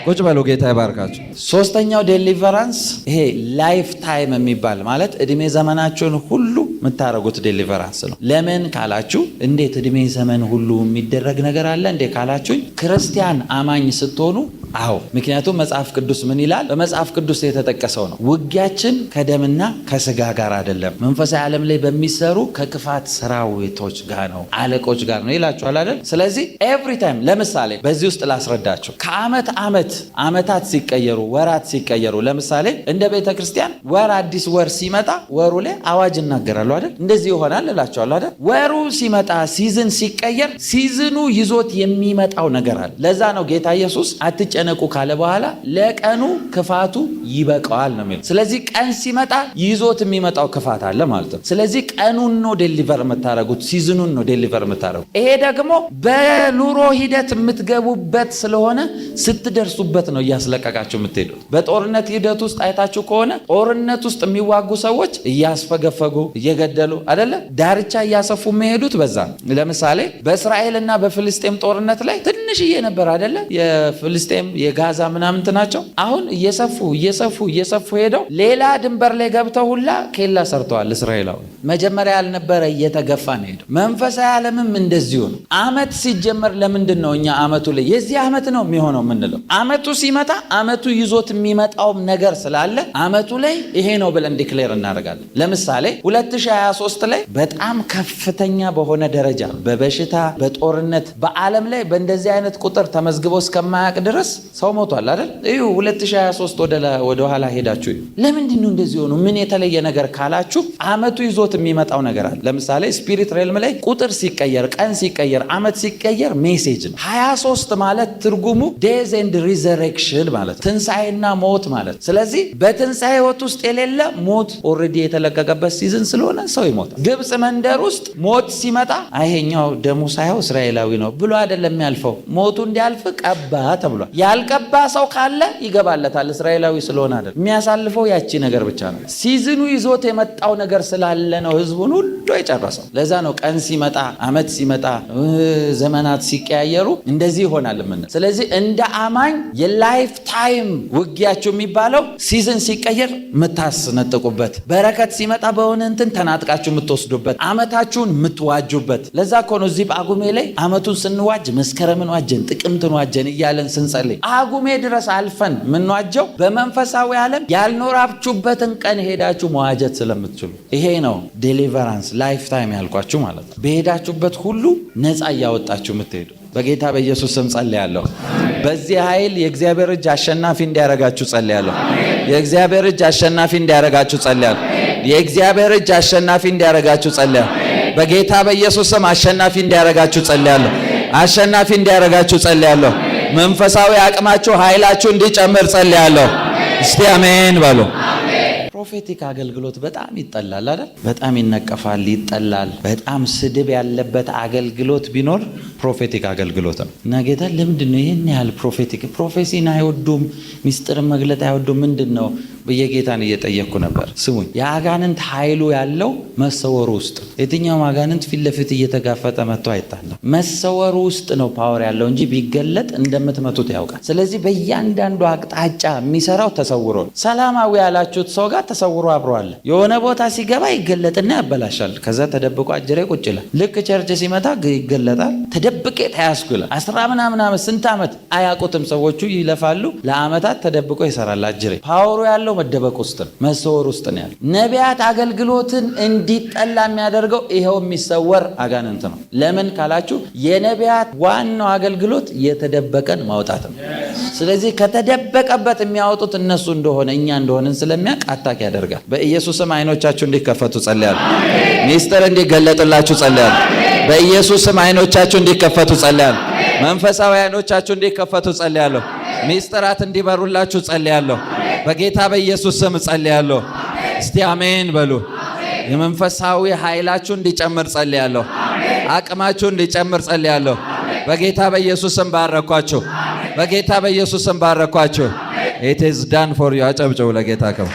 Speaker 1: ቁጭ በሉ። ጌታ ይባርካችሁ። ሶስተኛው ዴሊቨራንስ ይሄ ላይፍ ታይም የሚባል ማለት እድሜ ዘመናችሁን ሁሉ የምታረጉት ዴሊቨራንስ ነው። ለምን ካላችሁ፣ እንዴት እድሜ ዘመን ሁሉ የሚደረግ ነገር አለ እንዴ ካላችሁኝ፣ ክርስቲያን አማኝ ስትሆኑ አዎ። ምክንያቱም መጽሐፍ ቅዱስ ምን ይላል? በመጽሐፍ ቅዱስ የተጠቀሰው ነው። ውጊያችን ከደምና ከስጋ ጋር አይደለም፣ መንፈሳዊ ዓለም ላይ በሚሰሩ ከክፋት ሰራዊቶች ጋር ነው፣ አለቆች ጋር ነው ይላችኋል አይደል? ስለዚህ ኤቭሪ ታይም ለምሳሌ በዚህ ውስጥ ላስረዳችሁ። ዓመታት ሲቀየሩ፣ ወራት ሲቀየሩ፣ ለምሳሌ እንደ ቤተ ክርስቲያን ወር አዲስ ወር ሲመጣ ወሩ ላይ አዋጅ እናገራሉ አይደል? እንደዚህ ይሆናል እላችኋለሁ አይደል? ወሩ ሲመጣ ሲዝን ሲቀየር ሲዝኑ ይዞት የሚመጣው ነገር አለ። ለዛ ነው ጌታ ኢየሱስ አትጨነቁ አትጨነቁ ካለ በኋላ ለቀኑ ክፋቱ ይበቃዋል ነው የሚለው። ስለዚህ ቀን ሲመጣ ይዞት የሚመጣው ክፋት አለ ማለት ነው። ስለዚህ ቀኑን ነው ዴሊቨር የምታደርጉት፣ ሲዝኑን ነው ዴሊቨር የምታደርጉት። ይሄ ደግሞ በኑሮ ሂደት የምትገቡበት ስለሆነ ስትደርሱበት ነው እያስለቀቃችሁ የምትሄዱት። በጦርነት ሂደት ውስጥ አይታችሁ ከሆነ ጦርነት ውስጥ የሚዋጉ ሰዎች እያስፈገፈጉ እየገደሉ አይደለ ዳርቻ እያሰፉ የሚሄዱት በዛ ነው። ለምሳሌ በእስራኤልና በፍልስጤም ጦርነት ላይ ትንሽዬ ነበር አይደለ የፍልስጤም የጋዛ ምናምንት ናቸው። አሁን እየሰፉ ሄደው ሌላ ድንበር ላይ ገብተው ሁላ ኬላ ሰርተዋል እስራኤላዊ። መጀመሪያ ያልነበረ እየተገፋ ነው ሄደው። መንፈሳዊ ዓለምም እንደዚሁ ነው። አመት ሲጀመር ለምንድን ነው እኛ አመቱ ላይ የዚህ አመት ነው የሚሆነው ምንለው? አመቱ ሲመጣ አመቱ ይዞት የሚመጣውም ነገር ስላለ አመቱ ላይ ይሄ ነው ብለን ዲክሌር እናደርጋለን። ለምሳሌ 2023 ላይ በጣም ከፍተኛ በሆነ ደረጃ በበሽታ በጦርነት በዓለም ላይ በእንደዚህ አይነት ቁጥር ተመዝግበው እስከማያውቅ ድረስ ሰው ሞቷል አይደል? እዩ 2023 ወደ ኋላ ሄዳችሁ እዩ። ለምንድን ነው እንደዚህ ሆኖ? ምን የተለየ ነገር ካላችሁ አመቱ ይዞት የሚመጣው ነገር አለ። ለምሳሌ ስፒሪት ሬልም ላይ ቁጥር ሲቀየር፣ ቀን ሲቀየር፣ አመት ሲቀየር ሜሴጅ ነው። 23 ማለት ትርጉሙ ዴዝ ኤንድ ሪዘሬክሽን ማለት ትንሣኤና ሞት ማለት። ስለዚህ በትንሣኤ ህይወት ውስጥ የሌለ ሞት ኦልሬዲ የተለቀቀበት ሲዝን ስለሆነ ሰው ይሞታል። ግብፅ መንደር ውስጥ ሞት ሲመጣ አይሄኛው ደሙ ሳይሆን እስራኤላዊ ነው ብሎ አይደለም የሚያልፈው። ሞቱ እንዲያልፍ ቀባ ተብሏል። ያልቀባ ሰው ካለ ይገባለታል። እስራኤላዊ ስለሆነ አይደለም የሚያሳልፈው፣ ያቺ ነገር ብቻ ነው። ሲዝኑ ይዞት የመጣው ነገር ስላለ ነው ህዝቡን ሁሉ የጨረሰው። ለዛ ነው ቀን ሲመጣ አመት ሲመጣ ዘመናት ሲቀያየሩ እንደዚህ ይሆናል ምን። ስለዚህ እንደ አማኝ የላይፍ ታይም ውጊያችሁ የሚባለው ሲዝን ሲቀየር የምታስነጥቁበት፣ በረከት ሲመጣ በሆነ እንትን ተናጥቃችሁ የምትወስዱበት፣ አመታችሁን የምትዋጁበት። ለዛ እኮ ነው እዚህ በአጉሜ ላይ አመቱን ስንዋጅ መስከረምን ዋጀን ጥቅምትን ዋጀን እያለን ስንጸልይ አጉሜ ድረስ አልፈን የምንዋጀው በመንፈሳዊ ዓለም ያልኖራችሁበትን ቀን ሄዳችሁ መዋጀት ስለምትችሉ። ይሄ ነው ዴሊቨራንስ ላይፍ ታይም ያልኳችሁ ማለት ነው። በሄዳችሁበት ሁሉ ነፃ እያወጣችሁ የምትሄዱ። በጌታ በኢየሱስ ስም ጸልያለሁ። በዚህ ኃይል የእግዚአብሔር እጅ አሸናፊ እንዲያረጋችሁ ጸልያለሁ። የእግዚአብሔር እጅ አሸናፊ እንዲያረጋችሁ ጸልያለሁ። የእግዚአብሔር እጅ አሸናፊ እንዲያረጋችሁ ጸልያለሁ። በጌታ በኢየሱስ ስም አሸናፊ እንዲያረጋችሁ ጸልያለሁ። አሸናፊ እንዲያረጋችሁ ጸልያለሁ። መንፈሳዊ አቅማችሁ ኃይላችሁ እንዲጨምር ጸልያለሁ። እስቲ አሜን በሉ። ፕሮፌቲክ አገልግሎት በጣም ይጠላል አይደል? በጣም ይነቀፋል፣ ይጠላል። በጣም ስድብ ያለበት አገልግሎት ቢኖር ፕሮፌቲክ አገልግሎት ነው። እና ጌታ ለምንድን ነው ይህን ያህል ፕሮፌሲን አይወዱም? ሚስጥርን መግለጥ አይወዱም? ምንድን ነው በየጌታን እየጠየቅኩ ነበር። ስሙኝ፣ የአጋንንት ኃይሉ ያለው መሰወሩ ውስጥ። የትኛውም አጋንንት ፊት ለፊት እየተጋፈጠ መጥቶ አይጣለም። መሰወሩ ውስጥ ነው ፓወር ያለው እንጂ ቢገለጥ እንደምትመቱት ያውቃል። ስለዚህ በእያንዳንዱ አቅጣጫ የሚሰራው ተሰውሮ ነው። ሰላማዊ ያላችሁት ሰው ጋር ተሰውሮ አብረዋል። የሆነ ቦታ ሲገባ ይገለጥና ያበላሻል። ከዛ ተደብቆ አጅሬ ቁጭ ይላል። ልክ ቸርች ሲመጣ ይገለጣል። ተደብቄ ተያዝኩ ይላል። 10 ምናምን ዓመት ስንት ዓመት አያውቁትም ሰዎቹ፣ ይለፋሉ። ለዓመታት ተደብቆ ይሰራል አጅሬ። ፓወሩ ያለው መደበቅ ውስጥ ነው፣ መሰወር ውስጥ ነው ያለው። ነቢያት አገልግሎትን እንዲጠላ የሚያደርገው ይሄው የሚሰወር አጋንንት ነው። ለምን ካላችሁ የነቢያት ዋናው አገልግሎት የተደበቀን ማውጣት ነው። ስለዚህ ከተደበቀበት የሚያወጡት እነሱ እንደሆነ እኛ እንደሆነን ስለሚያውቅ አታክ ያደርጋል። በኢየሱስም አይኖቻችሁ እንዲከፈቱ ጸልያለሁ። ሚስጥር እንዲገለጥላችሁ ጸልያለሁ። በኢየሱስም አይኖቻችሁ እንዲከፈቱ ጸልያለሁ። መንፈሳዊ አይኖቻችሁ እንዲከፈቱ ጸልያለሁ። ሚስጥራት እንዲበሩላችሁ ጸልያለሁ። በጌታ በኢየሱስ ስም ጸልያለሁ። እስቲ አሜን በሉ። የመንፈሳዊ ኃይላችሁ እንዲጨምር ጸልያለሁ። አቅማችሁ እንዲጨምር ጸልያለሁ። በጌታ በኢየሱስ ስም ባረኳችሁ። በጌታ በኢየሱስ ስም ባረኳችሁ። ኢት ኢዝ ዳን ፎር ዩ። አጨብጭቡ ለጌታ ክብር።